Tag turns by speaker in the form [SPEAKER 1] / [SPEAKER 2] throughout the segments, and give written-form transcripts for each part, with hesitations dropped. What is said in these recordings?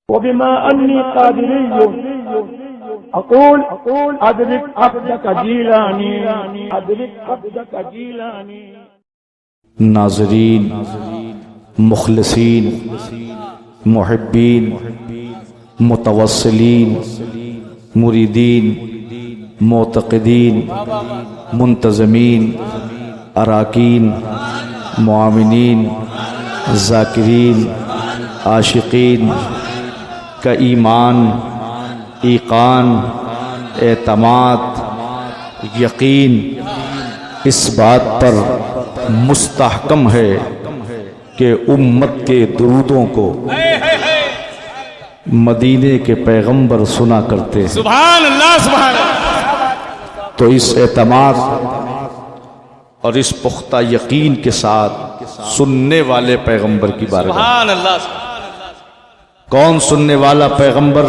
[SPEAKER 1] وبما أني قادري أقول أدرك عبدك جيلاني أدرك عبدك جيلاني.
[SPEAKER 2] ناظرین، مخلصین، محبین، متوسلین، مریدین، معتقدین، منتظمین، اراکین، معاونین، ذاکرین، عاشقین کا ایمان، ایقان، اعتماد، یقین اس بات پر مستحکم ہے کہ امت کے درودوں کو مدینے کے پیغمبر سنا کرتے ہیں.
[SPEAKER 3] سبحان اللہ سبحان اللہ.
[SPEAKER 2] تو اس اعتماد اور اس پختہ یقین کے ساتھ سننے والے پیغمبر کی بارگاہ.
[SPEAKER 3] سبحان اللہ.
[SPEAKER 2] کون سننے والا پیغمبر؟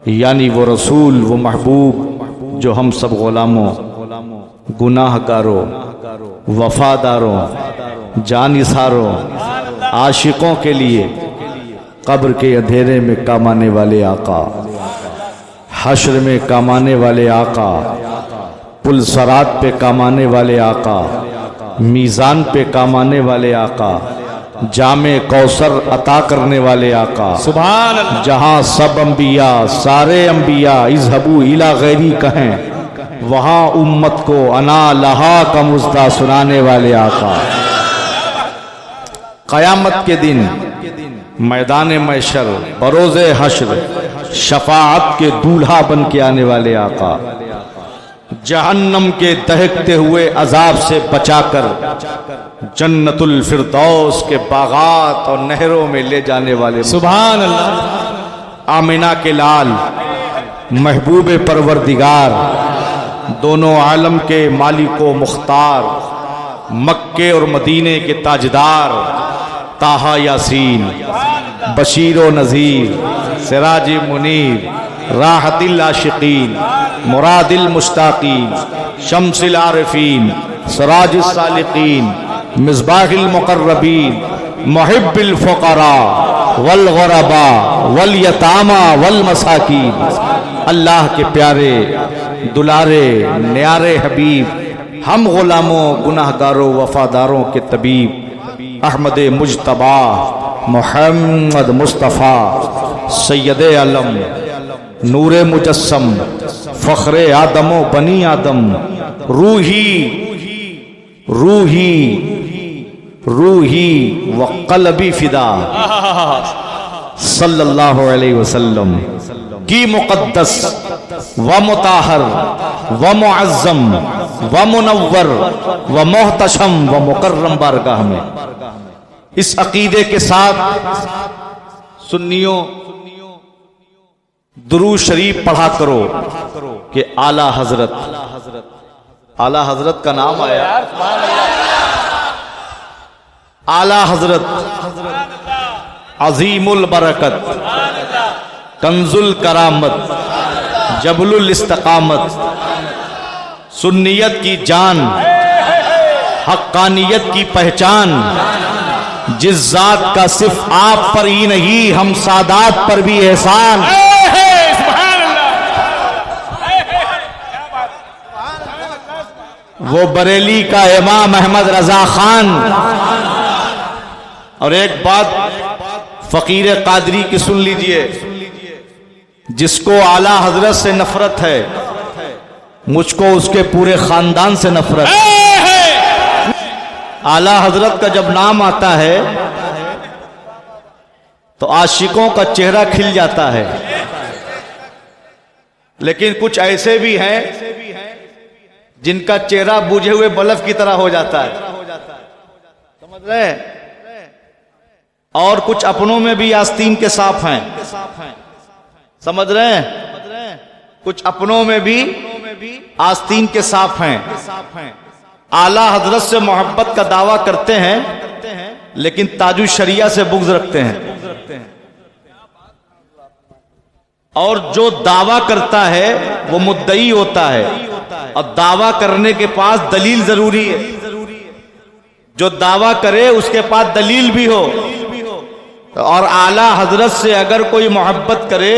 [SPEAKER 2] یعنی وہ رسول، وہ محبوب جو ہم سب غلاموں، گناہ گاروں، وفاداروں، جانثاروں، عاشقوں کے لیے قبر کے اندھیرے میں کام آنے والے آقا، حشر میں کام آنے والے آقا، پل صراط پہ کام آنے والے آقا، میزان پہ کام آنے والے آقا، جام کوثر عطا کرنے والے آقا.
[SPEAKER 3] سبحان اللہ.
[SPEAKER 2] جہاں سب انبیاء، سارے انبیاء اذهبوا الی غیری کہیں، وہاں امت کو انا لہا کا مزدہ سنانے والے آقا. قیامت کے دن میدان محشر، بروز حشر، شفاعت کے دولہا بن کے آنے والے آقا. جہنم کے دہکتے ہوئے عذاب سے بچا کر جنت الفردوس کے باغات اور نہروں میں لے جانے والے.
[SPEAKER 3] سبحان اللہ.
[SPEAKER 2] آمنہ کے لال، محبوب پروردگار، دونوں عالم کے مالک و مختار، مکے اور مدینے کے تاجدار، طٰہٰ یاسین، بشیر و نذیر، سراج منیر، راحت العاشقین، مراد المشتاقین، شمس العارفین، سراج السالقین، مصباح المقربین، محب الفقراء والغرباء والیتامى والمساکین. اللہ کے پیارے، دلارے، نیارے حبیب، ہم غلاموں، گناہ گاروں، وفاداروں کے طبیب احمد مجتبی محمد مصطفیٰ سید علم، نور مجسم، فخر آدم و بنی آدم، روحی وقلبی فدا صلی اللہ علیہ وسلم کی مقدس و مطہر و معظم و منور و محتشم و مکرم بارگاہ میں اس عقیدے کے ساتھ سنیوں درود شریف پڑھا کرو کہ اعلیٰ حضرت کا نام آیا. اعلیٰ حضرت عظیم البرکت، کنز الکرامت، جبل الاستقامت، سنیت کی جان، حقانیت کی پہچان، جس ذات کا صرف آپ پر ہی نہیں ہم سادات پر بھی احسان. وہ بریلی کا امام احمد رضا خان. اور ایک بات فقیر قادری کی سن لیجئے، جس کو اعلیٰ حضرت سے نفرت ہے، مجھ کو اس کے پورے خاندان سے نفرت ہے. اعلیٰ حضرت کا جب نام آتا ہے تو عاشقوں کا چہرہ کھل جاتا ہے، لیکن کچھ ایسے بھی ہیں جن کا چہرہ بجھے ہوئے بلب کی طرح ہو جاتا ہے. سمجھ رہے ہیں؟ اور کچھ اپنوں میں بھی آستین کے سانپ ہیں. سمجھ رہے ہیں؟ کچھ اپنوں میں بھی آستین کے سانپ ہیں. اعلیٰ حضرت سے محبت کا دعویٰ کرتے ہیں لیکن تاج الشریعہ سے بغض رکھتے ہیں. اور جو دعویٰ کرتا ہے وہ مدعی ہوتا ہے، اور دعویٰ کرنے کے پاس دلیل ضروری ہے. جو دعویٰ کرے اس کے پاس دلیل بھی ہو، اور اعلیٰ حضرت سے اگر کوئی محبت کرے،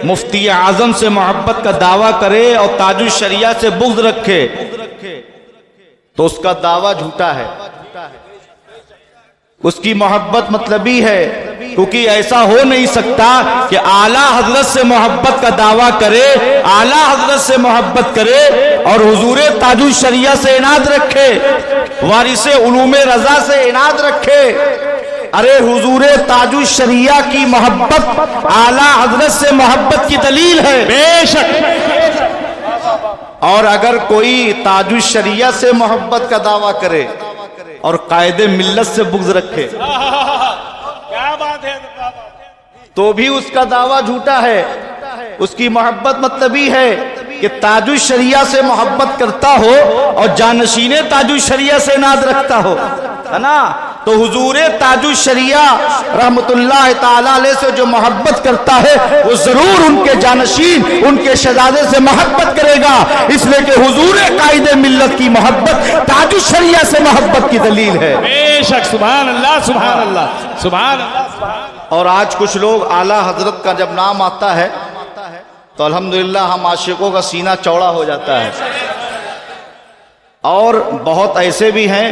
[SPEAKER 2] مفتی اعظم سے محبت کا دعویٰ کرے اور تاج الشریعہ سے بغض رکھے تو اس کا دعویٰ جھوٹا ہے، اس کی محبت مطلبی ہے، کیونکہ ایسا ہو نہیں سکتا کہ اعلیٰ حضرت سے محبت کا دعویٰ کرے، اعلیٰ حضرت سے محبت کرے اور حضور تاج الشریعہ سے عناد رکھے، وارث علوم رضا سے عناد رکھے۔ ارے حضور تاج الشریعہ کی محبت اعلیٰ حضرت سے محبت کی دلیل ہے،
[SPEAKER 3] بے شک۔
[SPEAKER 2] اور اگر کوئی تاج الشریعہ سے محبت کا دعویٰ کرے اور قائد ملت سے بغض رکھے
[SPEAKER 3] کیا بات ہے،
[SPEAKER 2] تو بھی اس کا دعویٰ جھوٹا ہے، اس کی محبت مطلبی ہے کہ تاج الشریعہ سے محبت کرتا ہو اور جانشین تاج الشریعہ سے عناد رکھتا ہو، ہے نا؟ تو حضور تاج الشریعہ رحمت اللہ تعالی علیہ سے جو محبت کرتا ہے وہ ضرور ان کے جانشین، ان کے شہزادے سے محبت کرے گا، اس لیے کہ حضور قائد ملت کی محبت تاج الشریعہ سے محبت کی دلیل ہے۔
[SPEAKER 3] بے شک، سبحان اللہ سبحان اللہ سبحان اللہ۔
[SPEAKER 2] اور آج کچھ لوگ اعلیٰ حضرت کا جب نام آتا ہے تو الحمدللہ ہم عاشقوں کا سینہ چوڑا ہو جاتا ہے، اور بہت ایسے بھی ہیں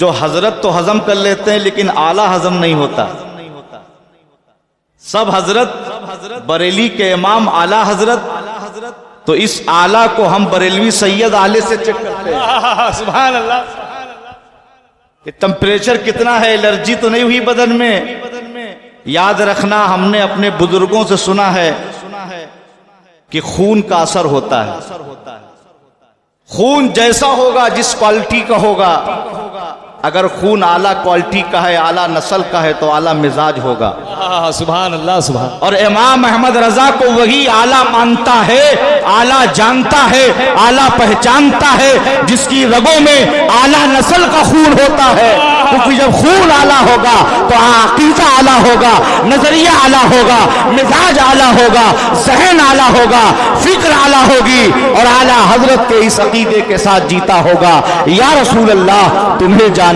[SPEAKER 2] جو حضرت تو ہضم کر لیتے ہیں لیکن اعلیٰ ہضم نہیں ہوتا۔ سب حضرت بریلی کے امام اعلیٰ حضرت، تو اس اعلیٰ کو ہم بریلوی سید اعلی سے چیک کرتے ہیں
[SPEAKER 3] سبحان اللہ۔
[SPEAKER 2] کہ ٹمپریچر کتنا ہے، الرجی تو نہیں ہوئی بدن میں۔ یاد رکھنا، ہم نے اپنے بزرگوں سے سنا ہے کہ خون کا اثر ہوتا ہے، خون جیسا ہوگا جس کوالٹی کا ہوگا، اگر خون اعلیٰ کوالٹی کا ہے، اعلیٰ نسل کا ہے تو اعلیٰ مزاج ہوگا۔
[SPEAKER 3] سبحان اللہ سبحان۔
[SPEAKER 2] اور امام احمد رضا کو وہی اعلیٰ مانتا ہے، اعلیٰ جانتا ہے، اعلیٰ پہچانتا ہے جس کی رگوں میں اعلیٰ نسل کا خون ہوتا ہے، کیونکہ جب خون اعلیٰ ہوگا تو عقیدہ اعلیٰ ہوگا، نظریہ اعلیٰ ہوگا، مزاج اعلیٰ ہوگا، ذہن اعلیٰ ہوگا، فکر اعلیٰ ہوگی، اور اعلیٰ حضرت کے اس عقیدے کے ساتھ جیتا ہوگا۔ یا رسول اللہ، تمہیں جانا،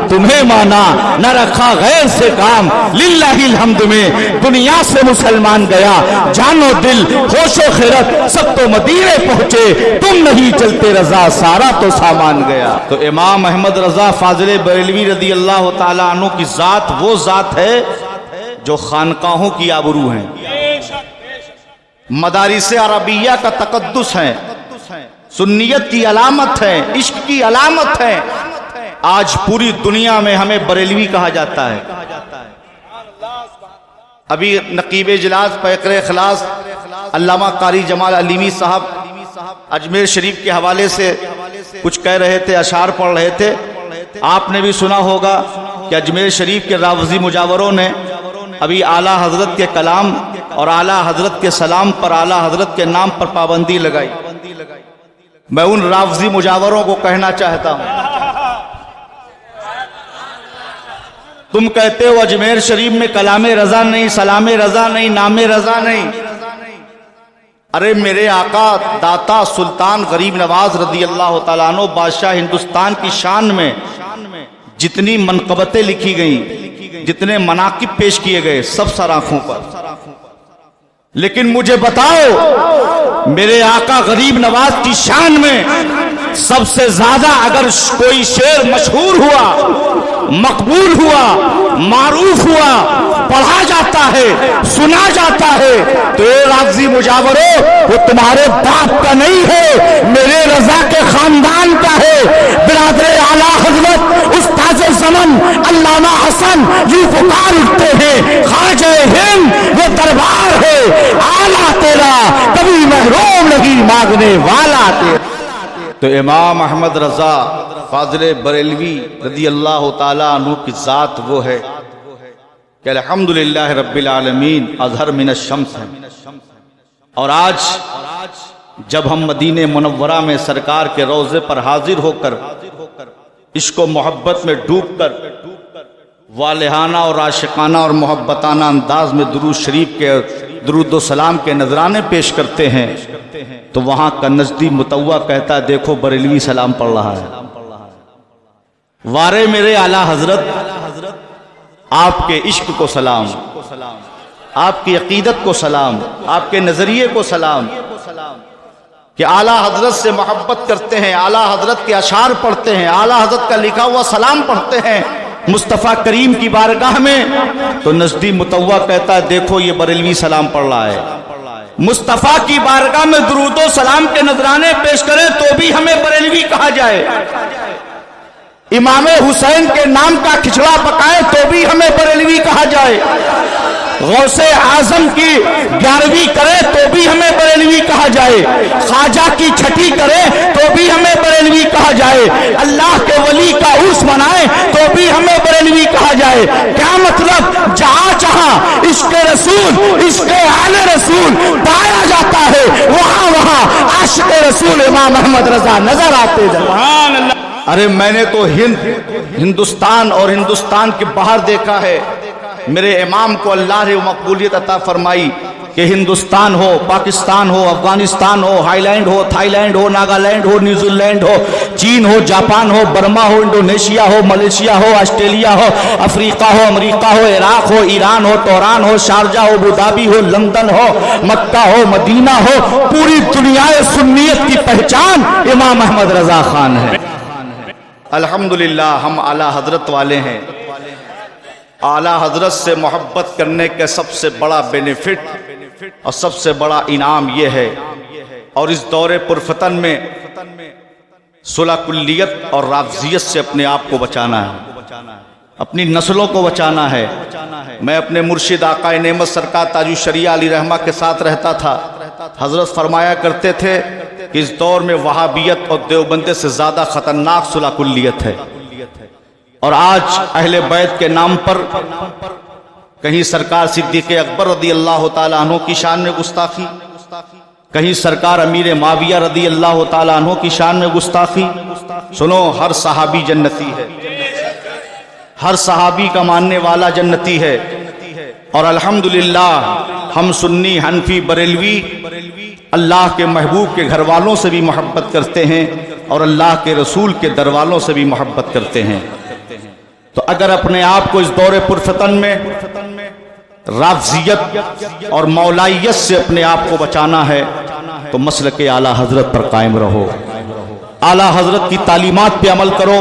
[SPEAKER 2] تمہیں مانا، نہ رکھا غیر سے کام، للہ الحمد میں دنیا سے مسلمان گیا، جانو دل ہوش و خیرت سب تو مدینے پہنچے، تم نہیں چلتے رضا سارا تو سامان گیا۔ تو امام احمد رضا فاضل بریلوی رضی اللہ تعالیٰ عنہ کی ذات وہ ذات ہے جو خانقاہوں کی آبرو ہیں، مدارس عربیہ کا تقدس ہے، سنیت کی علامت ہے، عشق کی علامت ہے۔ آج پوری دنیا میں ہمیں بریلوی کہا جاتا ہے۔ ابھی نقیب اجلاس پیکر اخلاص علامہ قاری جمال علیمی صاحب اجمیر شریف کے حوالے سے کچھ کہہ رہے تھے، اشعار پڑھ رہے تھے۔ آپ نے بھی سنا ہوگا کہ اجمیر شریف کے راوزی مجاوروں نے ابھی اعلیٰ حضرت کے کلام اور اعلیٰ حضرت کے سلام پر اعلیٰ حضرت کے نام پر پابندی لگائی۔ میں ان راوزی مجاوروں کو کہنا چاہتا ہوں، تم کہتے ہو اجمیر شریف میں کلام رضا نہیں، سلام رضا نہیں، نام رضا نہیں۔ ارے میرے آقا داتا سلطان غریب نواز رضی اللہ تعالیٰ عنہ بادشاہ ہندوستان کی شان میں جتنی منقبتیں لکھی گئیں، جتنے مناقب پیش کیے گئے، سب سر آنکھوں پر۔ لیکن مجھے بتاؤ، میرے آقا غریب نواز کی شان میں سب سے زیادہ اگر کوئی شعر مشہور ہوا، مقبول ہوا، معروف ہوا، پڑھا جاتا ہے، سنا جاتا ہے، تو اے راوزی مجاورو، وہ تمہارے باپ کا نہیں ہے، میرے رضا کے خاندان کا ہے۔ برادر اعلیٰ حضرت استاذ زمن علامہ حسن یوں پکار اٹھتے ہیں، خواجہ ہند یہ دربار ہے، اعلیٰ تیرا کبھی محروم نہیں مانگنے والا تیرا۔ تو امام احمد رضا فاضل بریلوی رضی اللہ تعالیٰ عنہ کی ذات وہ ہے کہ الحمدللہ رب العالمین اظہر من الشمس ہے۔ اور آج جب ہم مدینہ منورہ میں سرکار کے روضے پر حاضر ہو کر عشق و محبت میں ڈوب کر والہانہ اور عاشقانہ اور محبتانہ انداز میں درود شریف کے درود و سلام کے نذرانے پیش کرتے ہیں، تو وہاں کا نزدی متوع کہتا ہے دیکھو بریلوی سلام پڑھ رہا ہے۔ وارے میرے اعلیٰ حضرت، آپ کے عشق کو سلام، آپ کی عقیدت کو سلام، آپ کے نظریے کو سلام کہ اعلیٰ حضرت سے محبت کرتے ہیں، اعلیٰ حضرت کے اشعار پڑھتے ہیں، اعلیٰ حضرت کا لکھا ہوا سلام پڑھتے ہیں مصطفیٰ کریم کی بارگاہ میں، تو نجدی مطوع کہتا ہے دیکھو یہ بریلوی سلام پڑھ رہا ہے۔ مصطفیٰ کی بارگاہ میں درود و سلام کے نذرانے پیش کریں تو بھی ہمیں بریلوی کہا جائے، امام حسین کے نام کا کھچڑا پکائے تو بھی ہمیں بریلوی کہا جائے، غوث اعظم کی 11ویں کرے تو بھی ہمیں بریلوی کہا جائے، خواجہ کی چھٹی کرے تو بھی ہمیں بریلوی کہا جائے، اللہ کے ولی کا عرس منائے تو بھی ہمیں بریلوی کہا جائے۔ کیا مطلب؟ جہاں جہاں عشق رسول، عشق آل رسول پایا جاتا ہے وہاں وہاں عاشق رسول امام احمد رضا نظر آتے ہیں۔
[SPEAKER 3] سبحان اللہ۔
[SPEAKER 2] ارے میں نے تو ہندوستان اور ہندوستان کے باہر دیکھا ہے، میرے امام کو اللہ نے مقبولیت عطا فرمائی کہ ہندوستان ہو، پاکستان ہو، افغانستان ہو، ہائی لینڈ ہو، تھائی لینڈ ہو، ناگالینڈ ہو، نیوزی لینڈ ہو، چین ہو، جاپان ہو، برما ہو، انڈونیشیا ہو، ملیشیا ہو، آسٹریلیا ہو، افریقہ ہو، امریکہ ہو، عراق ہو، ایران ہو، تہران ہو، شارجہ ہو، ابوظہبی ہو، لندن ہو، مکہ ہو، مدینہ ہو، پوری دنیا سنیت کی پہچان امام احمد رضا خان ہے۔ الحمدللہ ہم اعلیٰ حضرت والے ہیں۔ اعلیٰ حضرت سے محبت کرنے کا سب سے بڑا بینیفٹ اور سب سے بڑا انعام یہ ہے، اور اس دور پرفتن میں صلح کلیت اور رافضیت سے اپنے آپ کو بچانا ہے، اپنی نسلوں کو بچانا ہے۔ میں اپنے مرشد آقا نعمت سرکار تاج الشریعہ علی رحمہ کے ساتھ رہتا تھا، حضرت فرمایا کرتے تھے کہ اس دور میں وہابیت اور دیوبندی سے زیادہ خطرناک صلح کلیت ہے، اور آج اہل بیت کے نام پر کہیں سرکار صدیق اکبر رضی اللہ تعالیٰ عنہ کی شان میں گستاخی، کہیں سرکار امیر معاویہ رضی اللہ تعالیٰ عنہ کی شان میں گستاخی۔ سنو، ہر صحابی جنتی ہے، ہر صحابی کا ماننے والا جنتی ہے، اور الحمدللہ ہم سنی، حنفی، بریلوی اللہ کے محبوب کے گھر والوں سے بھی محبت کرتے ہیں اور اللہ کے رسول کے در والوں سے بھی محبت کرتے ہیں۔ تو اگر اپنے آپ کو اس دور پرفتن میں رافضیت اور مولائیت سے اپنے آپ کو بچانا ہے تو مسلک اعلیٰ حضرت پر قائم رہو، اعلیٰ حضرت کی تعلیمات پہ عمل کرو،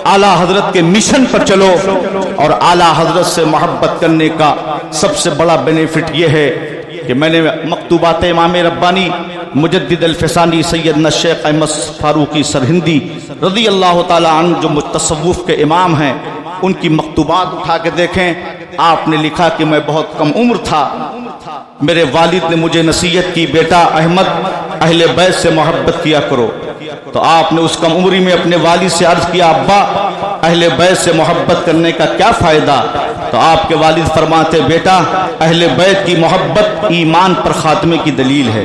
[SPEAKER 2] اعلیٰ حضرت کے مشن پر چلو، اور اعلیٰ حضرت سے محبت کرنے کا سب سے بڑا بینیفٹ یہ ہے کہ میں نے مکتوبات امام ربانی مجدد الفسانی سیدنا شیخ احمد فاروقی سرہندی رضی اللہ تعالیٰ عنہ جو تصوف کے امام ہیں، ان کی مکتوبات اٹھا کے دیکھیں۔ آپ نے لکھا کہ میں بہت کم عمر تھا، میرے والد نے مجھے نصیحت کی بیٹا احمد اہل بیت سے محبت کیا کرو، تو آپ نے اس کم عمری میں اپنے والد سے عرض کیا ابا اہل بیت سے محبت کرنے کا کیا فائدہ؟ تو آپ کے والد فرماتے بیٹا اہل بیت کی محبت ایمان پر خاتمے کی دلیل ہے،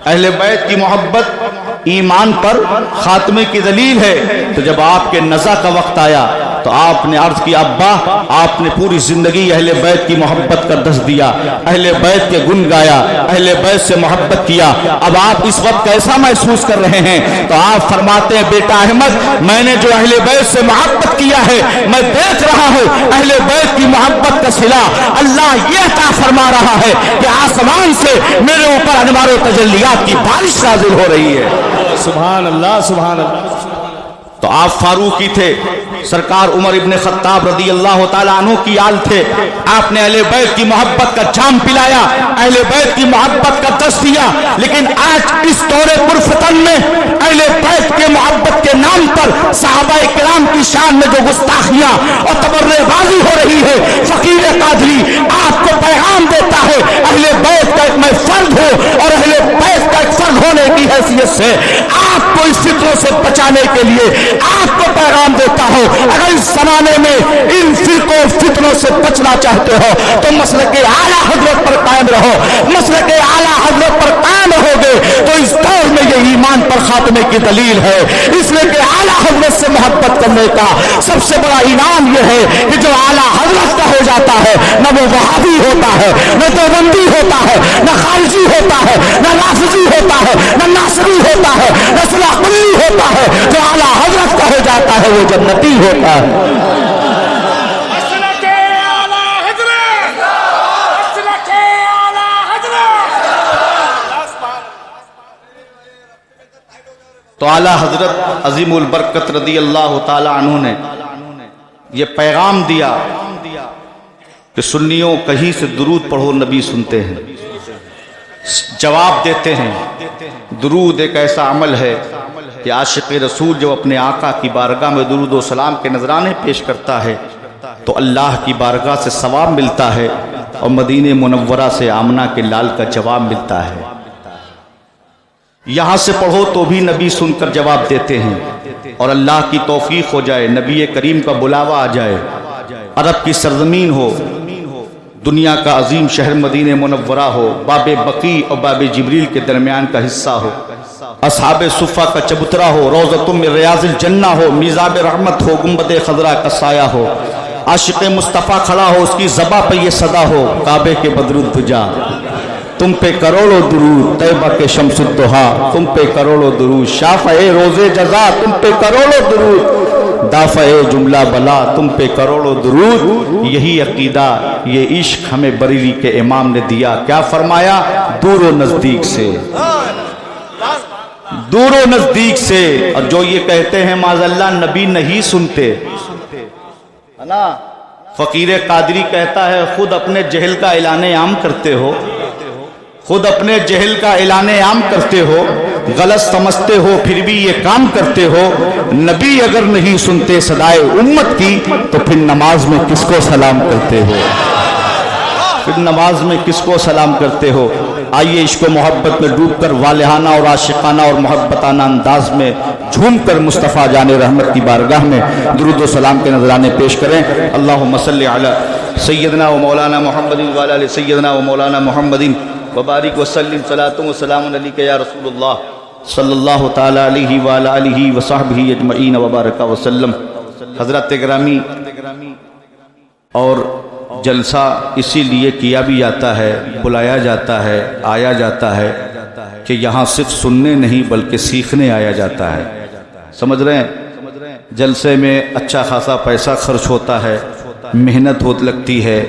[SPEAKER 2] اہل بیت کی محبت ایمان پر خاتمے کی دلیل ہے۔ تو جب آپ کے نزا کا وقت آیا تو آپ نے عرض کیا ابا آپ نے پوری زندگی اہل بیت کی محبت کا درس دیا، اہل بیت کے گن گایا، اہل بیت سے محبت کیا، اب آپ اس وقت کیسا محسوس کر رہے ہیں؟ تو آپ فرماتے ہیں بیٹا احمد میں نے جو اہل بیت سے محبت کیا ہے میں دیکھ رہا ہوں اہل بیت کی محبت کا صلہ اللہ یہ عطا فرما رہا ہے کہ آسمان سے میرے اوپر انوار و تجلیات کی بارش نازل ہو رہی ہے۔
[SPEAKER 3] سبحان اللہ، سبحان اللہ۔
[SPEAKER 2] تو آپ فاروقی تھے، سرکار عمر ابن خطاب رضی اللہ تعالیٰ عنہ کی آل تھے، آپ نے اہل بیت کی محبت کا جام پلایا، اہل بیت کی محبت کا درس دیا، لیکن آج اس دور پرفتن میں اہل بیت کے محبت کے نام پر صحابہ کرام کی شان میں جو گستاخیاں اور تبرع بازی ہو رہی ہے، فقیر قادری آپ کو پیغام دیتا ہے اہل بیت کا ایک میں فرد ہوں، اور اہل بیت کا ایک فرد ہونے کی حیثیت سے آپ کو اس فطروں سے بچانے کے لیے آپ کو پیغام دیتا ہوں اگر اس زمانے میں ان فرقوں فتنوں سے بچنا چاہتے ہو تو مسلک اعلیٰ حضرت پر قائم رہو، مسلک اعلیٰ حضرت پر قائم رہو گے تو اس دور میں یہ ایمان پر خاتمے کی دلیل ہے۔ اس لیے کہ اعلیٰ حضرت سے محبت کرنے کا سب سے بڑا انعام یہ ہے کہ جو اعلیٰ حضرت کا ہو جاتا ہے نہ وہ وہابی ہوتا ہے، نہ دیوبندی ہوتا ہے، نہ خارجی ہوتا ہے، نہ رافضی ہوتا ہے، نہ ناصری ہوتا ہے، نہ صلح کلی ہوتا ہے۔ جو اعلیٰ حضرت کا ہو جاتا ہے وہ جنتی ہوتا ہے۔ تو اعلیٰ حضرت عظیم البرکت رضی اللہ تعالی عنہ نے یہ پیغام دیا کہ سنیوں کہیں سے درود پڑھو، نبی سنتے ہیں، جواب دیتے ہیں۔ درود ایک ایسا عمل ہے کہ عاشق رسول جب اپنے آقا کی بارگاہ میں درود و سلام کے نذرانے پیش کرتا ہے تو اللہ کی بارگاہ سے ثواب ملتا ہے، اور مدینہ منورہ سے آمنہ کے لال کا جواب ملتا ہے۔ یہاں سے پڑھو تو بھی نبی سن کر جواب دیتے ہیں، اور اللہ کی توفیق ہو جائے، نبی کریم کا بلاوا آ جائے، عرب کی سرزمین ہو، دنیا کا عظیم شہر مدینہ منورہ ہو، باب بقیع اور باب جبریل کے درمیان کا حصہ ہو، اصحاب صفہ کا چبوترا ہو، روضۃ من ریاض الجنہ ہو، میزاب رحمت ہو، گنبد خضرا کا سایہ ہو، عاشق مصطفیٰ کھڑا ہو، اس کی زباں پہ یہ صدا ہو، کعبے کے بدر الدجا تم پہ کروڑوں درود، طیبہ کے شمس الضحیٰ تم پہ کروڑوں درود، شافع روز جزا تم پہ کروڑوں درود، دافع جملہ بلا تم پہ کروڑوں درود۔ یہی عقیدہ، یہ عشق ہمیں بریلی کے امام نے دیا۔ کیا فرمایا؟ دور و نزدیک سے، دور و نزدیک سے۔ اور جو یہ کہتے ہیں معاذ اللہ نبی نہیں سنتے، ہے نا، فقیر قادری کہتا ہے خود اپنے جہل کا اعلان عام کرتے ہو، خود اپنے جہل کا اعلان عام کرتے ہو، غلط سمجھتے ہو پھر بھی یہ کام کرتے ہو۔ نبی اگر نہیں سنتے صدائے امت کی تو پھر نماز میں کس کو سلام کرتے ہو؟ پھر نماز میں کس کو سلام کرتے ہو؟ آئیے عشق و محبت میں ڈوب کر والہانہ اور عاشقانہ اور محبتانہ انداز میں جھوم کر مصطفیٰ جان رحمت کی بارگاہ میں درود و سلام کے نذرانے پیش کریں۔ اللہم صلی علی سیدنا و مولانا محمد وعلی آل سیدنا و مولانا محمد وبارک وسلم، صلاۃ و سلام علیک یا رسول اللہ صلی اللہ تعالی علیہ وعلی آلہ وصحبہ اجمعین وبارک وسلم۔ حضرات گرامی، اور جلسہ اسی لیے کیا بھی جاتا ہے، بلایا جاتا ہے، آیا جاتا ہے کہ یہاں صرف سننے نہیں بلکہ سیکھنے آیا جاتا ہے۔ سمجھ رہے ہیں؟ جلسے میں اچھا خاصا پیسہ خرچ ہوتا ہے، محنت لگتی ہے،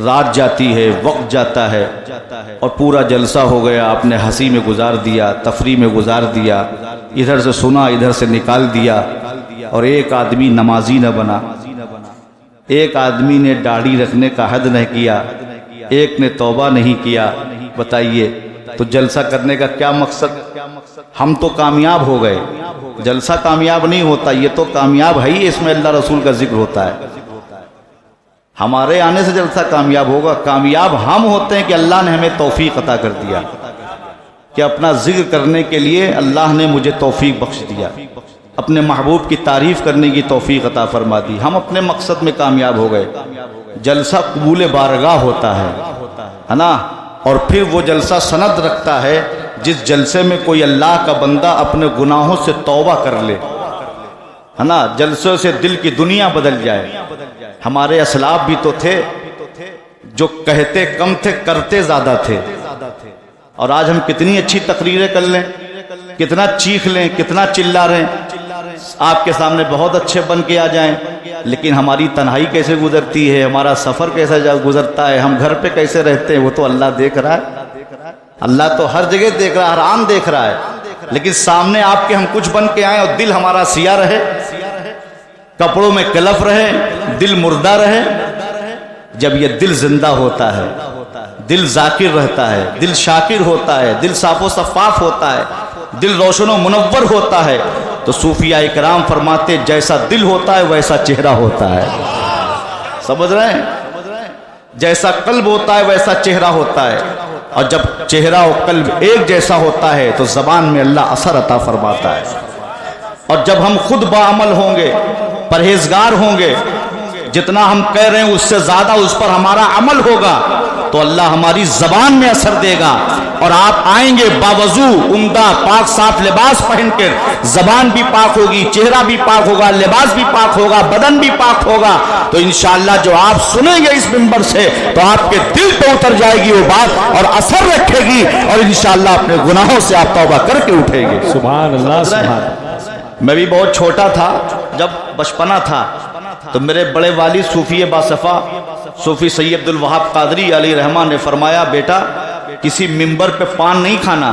[SPEAKER 2] رات جاتی ہے، وقت جاتا ہے، اور پورا جلسہ ہو گیا، آپ نے ہنسی میں گزار دیا، تفریح میں گزار دیا، ادھر سے سنا ادھر سے نکال دیا، اور ایک آدمی نمازی نہ بنا، ایک آدمی نے داڑھی رکھنے کا حد نہیں کیا، ایک نے توبہ نہیں کیا۔ بتائیے تو جلسہ کرنے کا کیا مقصد؟ ہم تو کامیاب ہو گئے، جلسہ کامیاب نہیں ہوتا، یہ تو کامیاب ہے ہی، اس میں اللہ رسول کا ذکر ہوتا ہے۔ ہمارے آنے سے جلسہ کامیاب ہوگا، کامیاب ہم ہوتے ہیں کہ اللہ نے ہمیں توفیق عطا کر دیا، کہ اپنا ذکر کرنے کے لیے اللہ نے مجھے توفیق بخش دیا، اپنے محبوب کی تعریف کرنے کی توفیق عطا فرما دی، ہم اپنے مقصد میں کامیاب ہو گئے۔ جلسہ قبول بارگاہ ہوتا ہے نا، اور پھر وہ جلسہ سند رکھتا ہے جس جلسے میں کوئی اللہ کا بندہ اپنے گناہوں سے توبہ کر لے، ہے نا، جلسوں سے دل کی دنیا بدل جائے۔ ہمارے اسلاف بھی تو تھے جو کہتے کم تھے کرتے زیادہ تھے، اور آج ہم کتنی اچھی تقریریں کر لیں، کتنا چیخ لیں، کتنا چلا رہے ہیں، آپ کے سامنے بہت اچھے بن کے آ جائیں، لیکن ہماری تنہائی کیسے گزرتی ہے، ہمارا سفر کیسے گزرتا ہے، ہم گھر پہ کیسے رہتے ہیں، وہ تو اللہ دیکھ رہا ہے۔ اللہ تو ہر جگہ دیکھ رہا ہے، ہر آن دیکھ رہا ہے، لیکن سامنے آپ کے ہم کچھ بن کے آئیں اور دل ہمارا سیاہ رہے، کپڑوں میں کلف رہے، دل مردہ رہے۔ جب یہ دل زندہ ہوتا ہے، دل ذاکر رہتا ہے، دل شاکر ہوتا ہے، دل صاف و شفاف ہوتا ہے، دل روشن و منور ہوتا ہے، تو صوفیاء اکرام فرماتے جیسا دل ہوتا ہے ویسا چہرہ ہوتا ہے۔ سمجھ رہے ہیں؟ جیسا قلب ہوتا ہے ویسا چہرہ ہوتا ہے، اور جب چہرہ و قلب ایک جیسا ہوتا ہے تو زبان میں اللہ اثر عطا فرماتا ہے۔ اور جب ہم خود باعمل ہوں گے، پرہیزگار ہوں گے، جتنا ہم کہہ رہے ہیں اس سے زیادہ اس پر ہمارا عمل ہوگا تو اللہ ہماری زبان میں اثر دے گا، اور آپ آئیں گے باوضو عمدہ پاک صاف لباس پہن کر، زبان بھی پاک ہوگی، چہرہ بھی پاک ہوگا، لباس بھی پاک ہوگا، بدن بھی پاک ہوگا، تو انشاءاللہ جو آپ سنیں گے اس منبر سے تو آپ کے دل پہ اتر جائے گی وہ بات اور اثر رکھے گی، اور انشاءاللہ اپنے گناہوں سے آپ توبہ کر کے اٹھیں گے۔
[SPEAKER 3] سبحان اللہ، سبحان اللہ۔
[SPEAKER 2] میں بھی بہت چھوٹا تھا، جب بچپنا تھا تو میرے بڑے والد صوفی باصفا صوفی سید عبد الوہاب قادری علیہ رحمہ نے فرمایا، بیٹا کسی منبر پہ پان نہیں کھانا،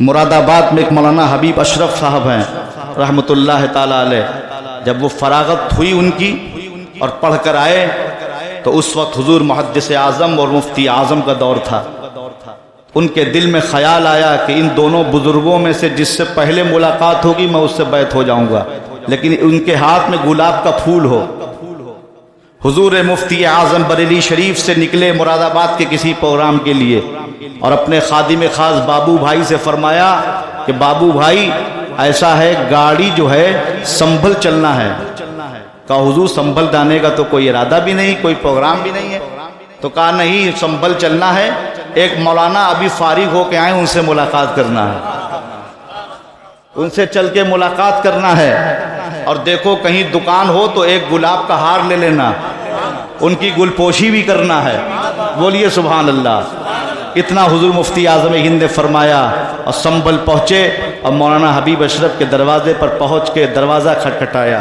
[SPEAKER 2] مراد آباد میں ایک مولانا حبیب اشرف صاحب ہیں رحمۃ اللہ تعالی علیہ، جب وہ فراغت ہوئی ان کی اور پڑھ کر آئے تو اس وقت حضور محدث اعظم اور مفتی اعظم کا دور تھا۔ ان کے دل میں خیال آیا کہ ان دونوں بزرگوں میں سے جس سے پہلے ملاقات ہوگی میں اس سے بیعت ہو جاؤں گا، لیکن ان کے ہاتھ میں گلاب کا پھول ہو۔ حضور مفتی اعظم بریلی شریف سے نکلے مراد آباد کے کسی پروگرام کے لیے اور اپنے خادم خاص بابو بھائی سے فرمایا کہ بابو بھائی ایسا ہے گاڑی جو ہے سنبھل چلنا ہے۔ کہا حضور سنبھل جانے کا تو کوئی ارادہ بھی نہیں، کوئی پروگرام بھی نہیں ہے۔ تو کہا نہیں سنبھل چلنا ہے، ایک مولانا ابھی فارغ ہو کے آئے ان سے ملاقات کرنا ہے، ان سے چل کے ملاقات کرنا ہے، اور دیکھو کہیں دکان ہو تو ایک گلاب کا ہار لے لینا، ان کی گل پوشی بھی کرنا ہے۔ بولیے سبحان اللہ۔ اتنا حضور مفتی اعظم ہند نے فرمایا اور سنبھل پہنچے اور مولانا حبیب اشرف کے دروازے پر پہنچ کے دروازہ کھٹکھٹایا،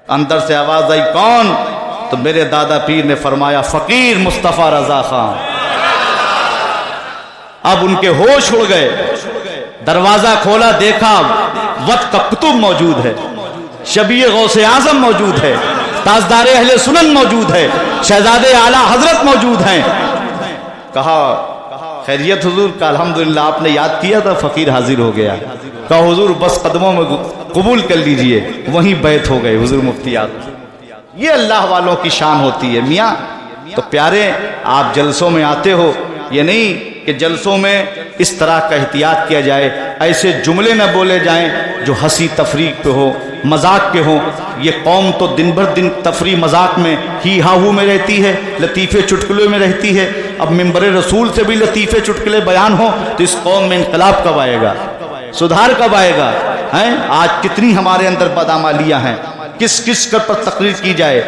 [SPEAKER 2] اندر سے آواز آئی کون؟ تو میرے دادا پیر نے فرمایا فقیر مصطفیٰ رضا خان۔ اب ان کے ہوش اڑ گئے، دروازہ کھولا، دیکھا وقت کا کتب موجود ہے، شبیہ غوث اعظم موجود ہے، تاجدار اہل سنن موجود ہے، شہزادے اعلیٰ حضرت موجود ہیں۔ کہا خیریت حضور؟ کا الحمدللہ آپ نے یاد کیا تھا، فقیر حاضر ہو گیا۔ کہا حضور بس قدموں میں قبول کر لیجئے، وہیں بیعت ہو گئے حضور مفتی اعظم۔ یہ اللہ والوں کی شان ہوتی ہے میاں۔ تو پیارے آپ جلسوں میں آتے ہو، یہ نہیں کہ جلسوں میں اس طرح کا احتیاط کیا جائے، ایسے جملے نہ بولے جائیں جو ہنسی تفریح پہ ہو، مذاق کے ہوں۔ یہ قوم تو دن بھر دن تفریح مذاق میں ہی ہاہو میں رہتی ہے، لطیفے چٹکلے میں رہتی ہے۔ اب منبر رسول سے بھی لطیفے چٹکلے بیان ہو تو اس قوم میں انقلاب کب آئے گا، سدھار کب آئے گا؟ آج کتنی ہمارے اندر بدعمالیاں ہیں، کس کس پر تقریر کی جائے،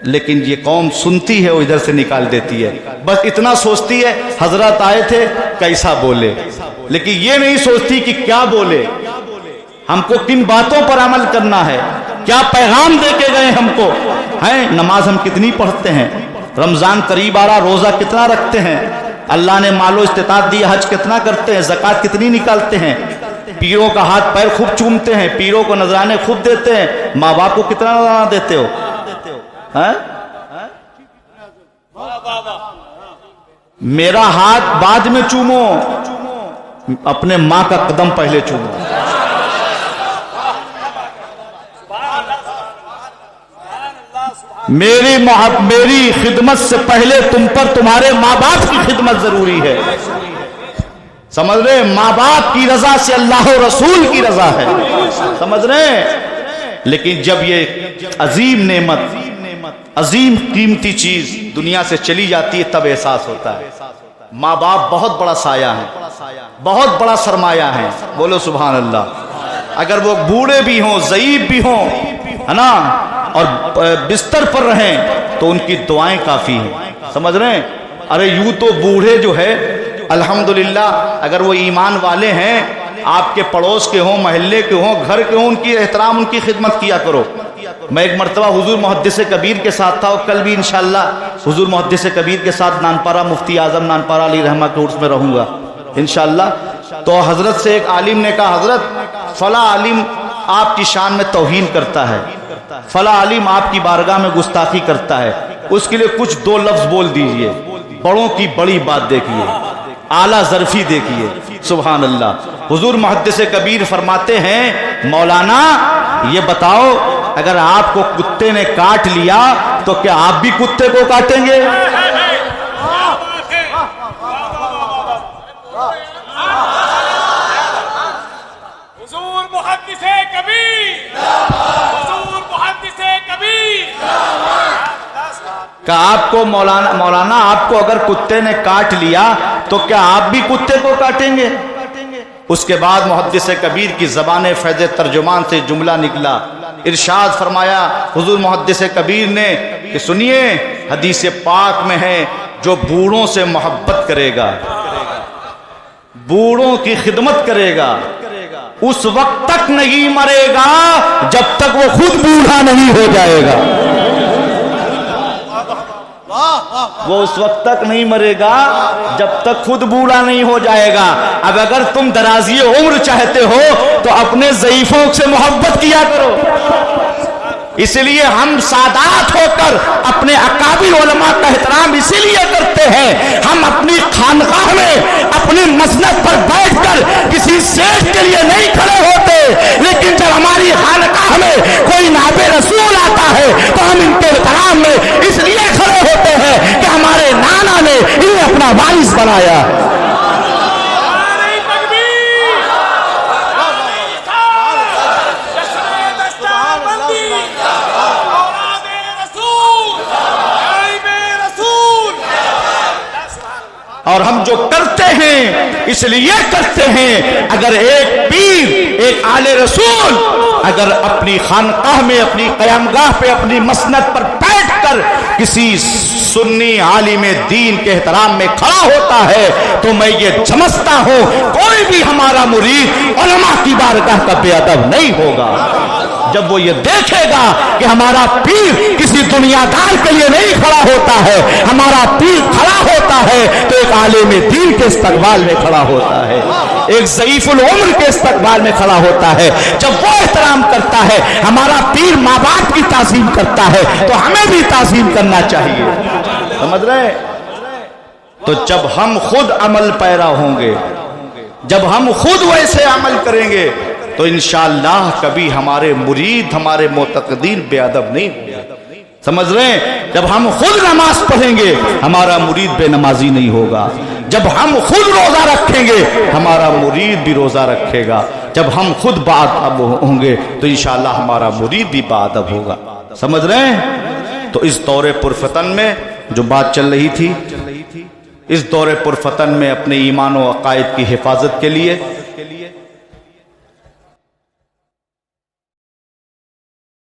[SPEAKER 2] لیکن یہ قوم سنتی ہے وہ ادھر سے نکال دیتی ہے۔ بس اتنا سوچتی ہے حضرات آئے تھے کیسا بولے، لیکن یہ نہیں سوچتی کہ کیا بولے، ہم کو کن باتوں پر عمل کرنا ہے، کیا پیغام دے کے گئے ہم کو ہیں۔ نماز ہم کتنی پڑھتے ہیں، رمضان قریب آ رہا، روزہ کتنا رکھتے ہیں، اللہ نے مال و استطاعت دیا حج کتنا کرتے ہیں، زکوٰۃ کتنی نکالتے ہیں، پیروں کا ہاتھ پیر خوب چومتے ہیں، پیروں کو نذرانے خوب دیتے ہیں، ماں باپ کو کتنا نذرانہ دیتے ہو؟ میرا ہاتھ بعد میں چومو، اپنے ماں کا قدم پہلے چومو۔ میری خدمت سے پہلے تم پر تمہارے ماں باپ کی خدمت ضروری ہے، سمجھ رہے؟ ماں باپ کی رضا سے اللہ و رسول کی رضا ہے، سمجھ رہے؟ لیکن جب یہ عظیم نعمت، عظیم قیمتی چیز دنیا سے چلی جاتی ہے تب احساس ہوتا ہے۔ ماں باپ بہت بڑا سایہ ہے، بہت بڑا سرمایہ ہے، بولو سبحان اللہ۔ اگر وہ بوڑھے بھی ہوں، ضعیف بھی ہوں، ہے نا، اور بستر پر رہیں تو ان کی دعائیں کافی ہیں، سمجھ رہے ہیں؟ ارے یوں تو بوڑھے جو ہے الحمدللہ اگر وہ ایمان والے ہیں، آپ کے پڑوس کے ہوں، محلے کے ہوں، گھر کے ہوں، ان کی احترام، ان کی خدمت کیا کرو۔ میں ایک مرتبہ حضور محدث کبیر کے ساتھ تھا، اور کل بھی انشاءاللہ حضور محدث کبیر کے ساتھ نانپارہ مفتی اعظم نانپارہ علی رحمہ کے عرس میں رہوں گا انشاءاللہ۔ تو حضرت سے ایک عالم نے کہا حضرت فلاں عالم آپ کی شان میں توہین کرتا ہے، فلاں عالم آپ کی بارگاہ میں گستاخی کرتا ہے، اس کے لیے کچھ دو لفظ بول دیجئے، بڑوں کی بڑی بات دیکھیے، اعلیٰ ظرفی دیکھیے، سبحان اللہ۔ حضور محدث کبیر فرماتے ہیں مولانا یہ بتاؤ اگر آپ کو کتے نے کاٹ لیا تو کیا آپ بھی کتے کو کاٹیں گے؟
[SPEAKER 3] حضور محدث کبیر، حضور محدث کبیر۔
[SPEAKER 2] کہ آپ کو مولانا آپ کو اگر کتے نے کاٹ لیا تو کیا آپ بھی کتے کو کاٹیں گے؟ اس کے بعد محدث کبیر کی زبان فیض ترجمان سے جملہ نکلا، ارشاد فرمایا حضور محدث کبیر نے کہ سنیے حدیث پاک میں ہے جو بوڑھوں سے محبت کرے گا، بوڑھوں کی خدمت کرے گا، اس وقت تک نہیں مرے گا جب تک وہ خود بوڑھا نہیں ہو جائے گا۔ وہ اس وقت تک نہیں مرے گا جب تک خود بوڑھا نہیں ہو جائے گا. اب اگر تم درازی عمر چاہتے ہو تو اپنے ضعیفوں سے محبت کیا کرو. اس لیے ہم سادات ہو کر اپنے اکابر علماء کا احترام اسی لیے کرتے ہیں. ہم اپنی خانقاہ میں اپنی مسند پر بیٹھ کر کسی سیٹ کے لیے نہیں کھڑے ہوتے, لیکن جب ہماری خانقاہ میں کوئی نائب رسول آتا ہے تو ہم ان کے احترام میں اس لیے کھڑے ہوتے ہیں کہ ہمارے نانا نے انہیں اپنا وارث بنایا. اور ہم جو کرتے ہیں اس لیے کرتے ہیں, اگر ایک پیر ایک آل رسول اگر اپنی خانقاہ میں اپنی قیامگاہ پہ اپنی مسند پر بیٹھ کر کسی سنی عالم دین کے احترام میں کھڑا ہوتا ہے تو میں یہ سمجھتا ہوں کوئی بھی ہمارا مرید علماء کی بارگاہ کا بے ادب نہیں ہوگا. جب وہ یہ دیکھے گا کہ ہمارا پیر کسی دنیا دار کے لیے نہیں کھڑا ہوتا ہے, ہمارا پیر کھڑا ہوتا ہے تو ایک عالم دین کے استقبال میں کھڑا ہوتا ہے, ایک ضعیف العمر کے استقبال میں کھڑا ہوتا ہے. جب وہ احترام کرتا ہے, ہمارا پیر ماں باپ کی تعظیم کرتا ہے تو ہمیں بھی تعظیم کرنا چاہیے. سمجھ رہے؟ تو جب ہم خود عمل پیرا ہوں گے, جب ہم خود ویسے عمل کریں گے تو انشاءاللہ کبھی ہمارے مرید ہمارے معتقدین بے ادب نہیں ہوں گے. سمجھ رہے ہیں؟ جب ہم خود نماز پڑھیں گے ہمارا مرید بے نمازی نہیں ہوگا. جب ہم خود روزہ رکھیں گے ہمارا مرید بھی روزہ رکھے گا. جب ہم خود باادب ہوں گے تو انشاءاللہ ہمارا مرید بھی باادب ہوگا. سمجھ رہے ہیں؟ تو اس دور پرفتن میں جو بات چل رہی تھی, اس دور پرفتن میں اپنے ایمان و عقائد کی حفاظت کے لیے